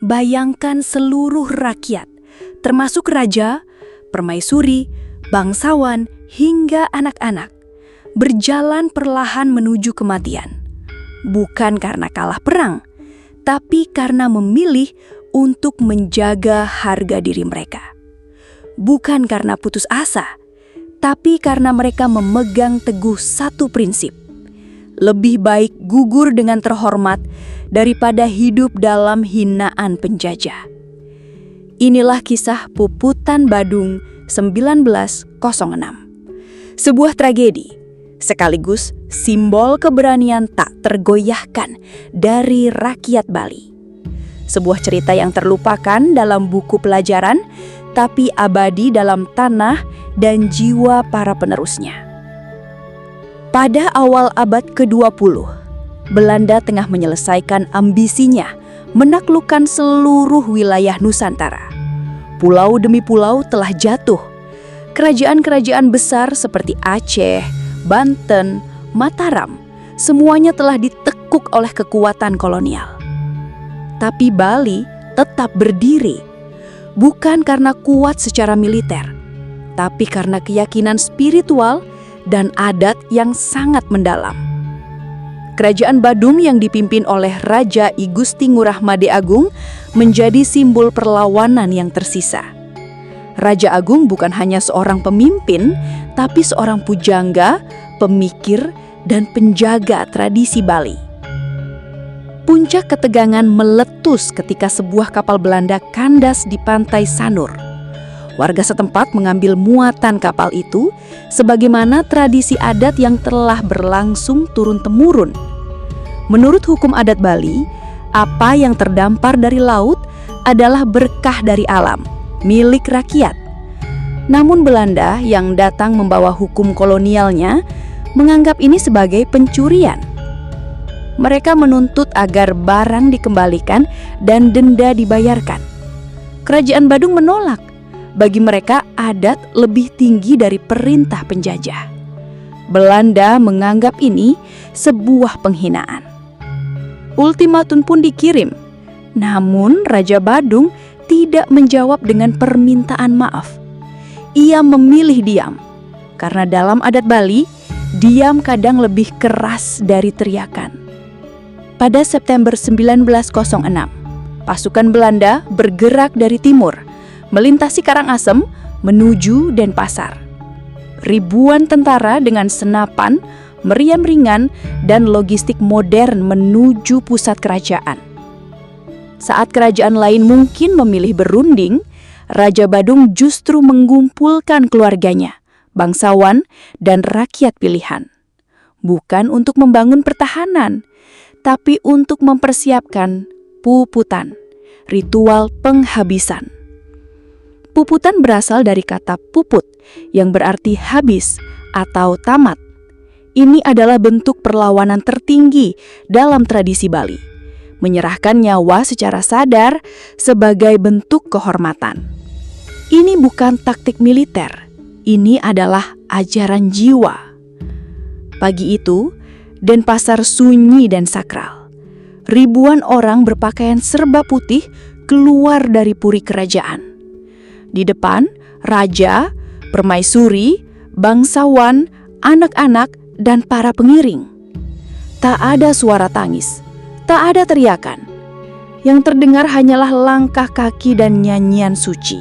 Bayangkan seluruh rakyat, termasuk raja, permaisuri, bangsawan, hingga anak-anak, berjalan perlahan menuju kematian. Bukan karena kalah perang, tapi karena memilih untuk menjaga harga diri mereka. Bukan karena putus asa, tapi karena mereka memegang teguh satu prinsip. Lebih baik gugur dengan terhormat daripada hidup dalam hinaan penjajah. Inilah kisah Puputan Badung 1906. Sebuah tragedi, sekaligus simbol keberanian tak tergoyahkan dari rakyat Bali. Sebuah cerita yang terlupakan dalam buku pelajaran, tapi abadi dalam tanah dan jiwa para penerusnya. Pada awal abad ke-20, Belanda tengah menyelesaikan ambisinya menaklukkan seluruh wilayah Nusantara. Pulau demi pulau telah jatuh. Kerajaan-kerajaan besar seperti Aceh, Banten, Mataram, semuanya telah ditekuk oleh kekuatan kolonial. Tapi Bali tetap berdiri, bukan karena kuat secara militer, tapi karena keyakinan spiritual dan adat yang sangat mendalam. Kerajaan Badung yang dipimpin oleh Raja I Gusti Ngurah Made Agung menjadi simbol perlawanan yang tersisa. Raja Agung bukan hanya seorang pemimpin, tapi seorang pujangga, pemikir, dan penjaga tradisi Bali. Puncak ketegangan meletus ketika sebuah kapal Belanda kandas di pantai Sanur. Warga setempat mengambil muatan kapal itu sebagaimana tradisi adat yang telah berlangsung turun-temurun. Menurut hukum adat Bali, apa yang terdampar dari laut adalah berkah dari alam, milik rakyat. Namun Belanda yang datang membawa hukum kolonialnya menganggap ini sebagai pencurian. Mereka menuntut agar barang dikembalikan dan denda dibayarkan. Kerajaan Badung menolak. Bagi mereka, adat lebih tinggi dari perintah penjajah. Belanda menganggap ini sebuah penghinaan. Ultimatum pun dikirim. Namun Raja Badung tidak menjawab dengan permintaan maaf. Ia memilih diam. Karena dalam adat Bali, diam kadang lebih keras dari teriakan. Pada September 1906, pasukan Belanda bergerak dari timur, melintasi Karangasem menuju Denpasar. Ribuan tentara dengan senapan, meriam ringan, dan logistik modern menuju pusat kerajaan. Saat kerajaan lain mungkin memilih berunding, Raja Badung justru mengumpulkan keluarganya, bangsawan, dan rakyat pilihan. Bukan untuk membangun pertahanan, tapi untuk mempersiapkan puputan, ritual penghabisan. Puputan berasal dari kata puput yang berarti habis atau tamat. Ini adalah bentuk perlawanan tertinggi dalam tradisi Bali, menyerahkan nyawa secara sadar sebagai bentuk kehormatan. Ini bukan taktik militer, ini adalah ajaran jiwa. Pagi itu, Denpasar sunyi dan sakral. Ribuan orang berpakaian serba putih keluar dari puri kerajaan. Di depan, raja, permaisuri, bangsawan, anak-anak, dan para pengiring. Tak ada suara tangis, tak ada teriakan. Yang terdengar hanyalah langkah kaki dan nyanyian suci.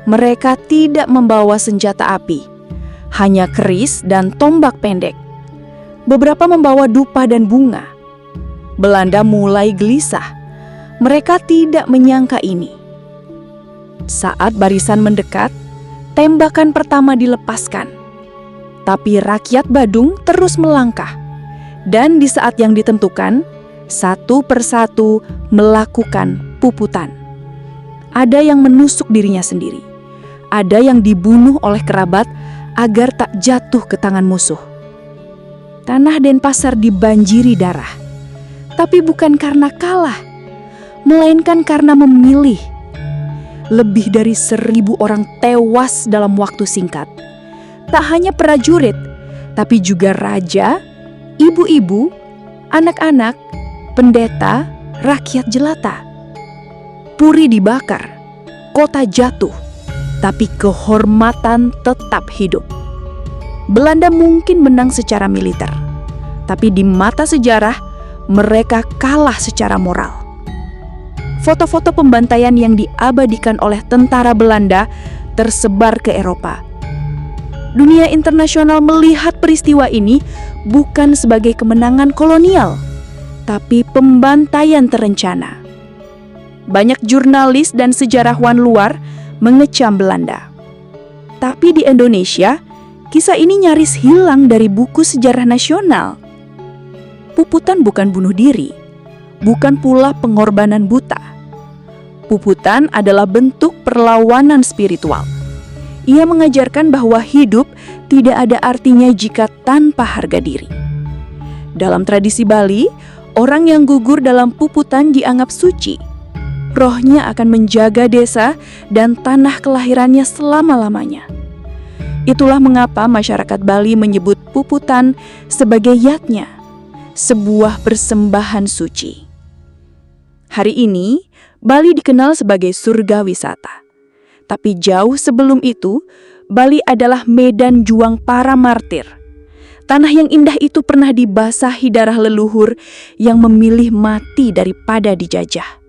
Mereka tidak membawa senjata api, hanya keris dan tombak pendek. Beberapa membawa dupa dan bunga. Belanda mulai gelisah. Mereka tidak menyangka ini. Saat barisan mendekat, tembakan pertama dilepaskan. Tapi rakyat Badung terus melangkah. Dan di saat yang ditentukan, satu persatu melakukan puputan. Ada yang menusuk dirinya sendiri. Ada yang dibunuh oleh kerabat agar tak jatuh ke tangan musuh. Tanah Denpasar dibanjiri darah. Tapi bukan karena kalah, melainkan karena memilih. Lebih dari 1.000 orang tewas dalam waktu singkat. Tak hanya prajurit, tapi juga raja, ibu-ibu, anak-anak, pendeta, rakyat jelata. Puri dibakar, kota jatuh, tapi kehormatan tetap hidup. Belanda mungkin menang secara militer, tapi di mata sejarah mereka kalah secara moral. Foto-foto pembantaian yang diabadikan oleh tentara Belanda tersebar ke Eropa. Dunia internasional melihat peristiwa ini bukan sebagai kemenangan kolonial, tapi pembantaian terencana. Banyak jurnalis dan sejarawan luar mengecam Belanda. Tapi di Indonesia, kisah ini nyaris hilang dari buku sejarah nasional. Puputan bukan bunuh diri, bukan pula pengorbanan buta. Puputan adalah bentuk perlawanan spiritual. Ia mengajarkan bahwa hidup tidak ada artinya jika tanpa harga diri. Dalam tradisi Bali, orang yang gugur dalam puputan dianggap suci. Rohnya akan menjaga desa dan tanah kelahirannya selama-lamanya. Itulah mengapa masyarakat Bali menyebut puputan sebagai yatnya, sebuah persembahan suci. Hari ini, Bali dikenal sebagai surga wisata. Tapi jauh sebelum itu, Bali adalah medan juang para martir. Tanah yang indah itu pernah dibasahi darah leluhur yang memilih mati daripada dijajah.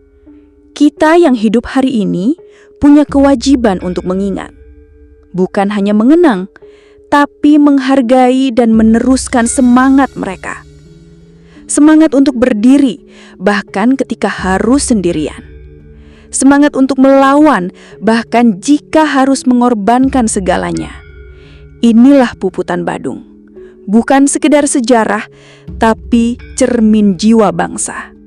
Kita yang hidup hari ini punya kewajiban untuk mengingat. Bukan hanya mengenang, tapi menghargai dan meneruskan semangat mereka. Semangat untuk berdiri, bahkan ketika harus sendirian. Semangat untuk melawan, bahkan jika harus mengorbankan segalanya. Inilah Puputan Badung. Bukan sekedar sejarah, tapi cermin jiwa bangsa.